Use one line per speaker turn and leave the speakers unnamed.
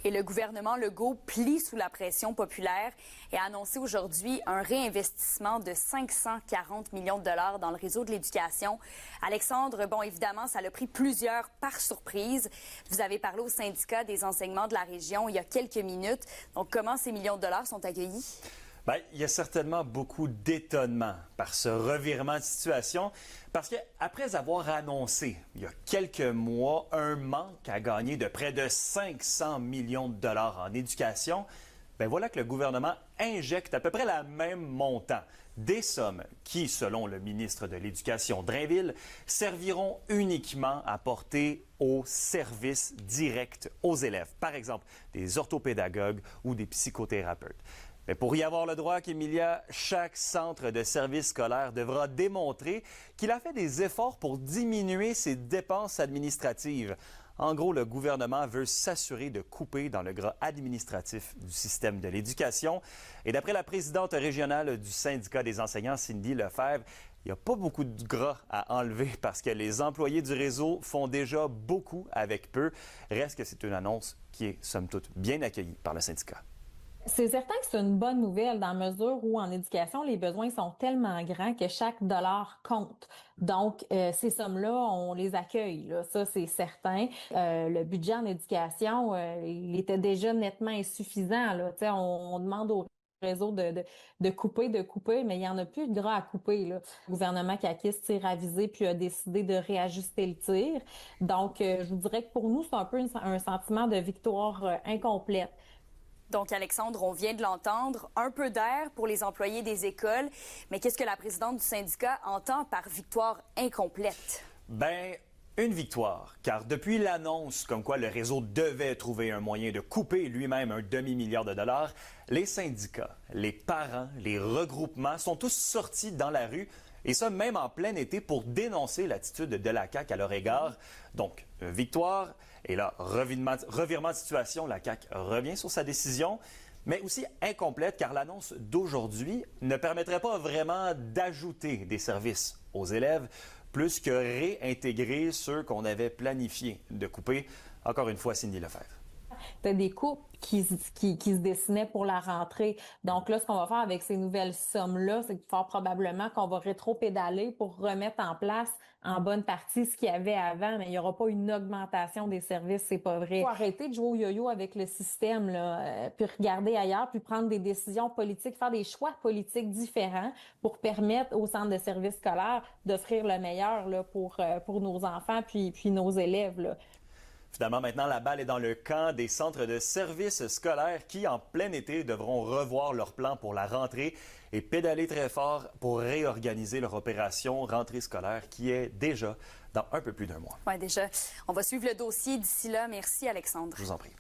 Et le gouvernement Legault plie sous la pression populaire et a annoncé aujourd'hui un réinvestissement de 540 millions de dollars dans le réseau de l'éducation. Alexandre, bon, évidemment, ça l'a pris plusieurs par surprise. Vous avez parlé au syndicat des enseignements de la région il y a quelques minutes. Donc, comment ces millions de dollars sont accueillis?
Bien, il y a certainement beaucoup d'étonnement par ce revirement de situation parce qu'après avoir annoncé il y a quelques mois un manque à gagner de près de 500 millions de dollars en éducation, bien voilà que le gouvernement injecte à peu près le même montant. Des sommes qui, selon le ministre de l'Éducation Drainville, serviront uniquement à porter au service direct aux élèves. Par exemple, des orthopédagogues ou des psychothérapeutes. Mais pour y avoir le droit, Emilia, chaque centre de service scolaire devra démontrer qu'il a fait des efforts pour diminuer ses dépenses administratives. En gros, le gouvernement veut s'assurer de couper dans le gras administratif du système de l'éducation. Et d'après la présidente régionale du syndicat des enseignants, Cindy Lefebvre, il n'y a pas beaucoup de gras à enlever parce que les employés du réseau font déjà beaucoup avec peu. Reste que c'est une annonce qui est, somme toute, bien accueillie par le syndicat.
C'est certain que c'est une bonne nouvelle dans la mesure où en éducation, les besoins sont tellement grands que chaque dollar compte. Donc, ces sommes-là, on les accueille, là. Ça, c'est certain. Le budget en éducation, il était déjà nettement insuffisant, là. Tu sais, on demande au réseau de couper, mais il n'y en a plus de gras à couper, là. Le gouvernement caquiste s'est ravisé puis a décidé de réajuster le tir. Donc, je vous dirais que pour nous, c'est un peu un sentiment de victoire incomplète.
Donc, Alexandre, on vient de l'entendre, un peu d'air pour les employés des écoles. Mais qu'est-ce que la présidente du syndicat entend par victoire incomplète?
Bien, une victoire, car depuis l'annonce comme quoi le réseau devait trouver un moyen de couper lui-même un demi-milliard de dollars, les syndicats, les parents, les regroupements sont tous sortis dans la rue, et ça même en plein été pour dénoncer l'attitude de la CAQ à leur égard. Donc, victoire. Et là, revirement de situation, la CAQ revient sur sa décision, mais aussi incomplète car l'annonce d'aujourd'hui ne permettrait pas vraiment d'ajouter des services aux élèves, plus que réintégrer ceux qu'on avait planifié de couper. Encore une fois, Cindy Lefebvre.
T'as des coupes qui se dessinaient pour la rentrée. Donc là, ce qu'on va faire avec ces nouvelles sommes-là, c'est que fort probablement qu'on va rétro-pédaler pour remettre en place en bonne partie ce qu'il y avait avant, mais il n'y aura pas une augmentation des services, c'est pas vrai. Il faut arrêter de jouer au yo-yo avec le système, là, puis regarder ailleurs, puis prendre des décisions politiques, faire des choix politiques différents pour permettre aux centres de services scolaires d'offrir le meilleur là, pour nos enfants puis nos élèves, là.
Finalement, maintenant, la balle est dans le camp des centres de services scolaires qui, en plein été, devront revoir leur plan pour la rentrée et pédaler très fort pour réorganiser leur opération rentrée scolaire qui est déjà dans un peu plus d'un mois.
Oui, déjà. On va suivre le dossier d'ici là. Merci, Alexandre.
Je vous en prie.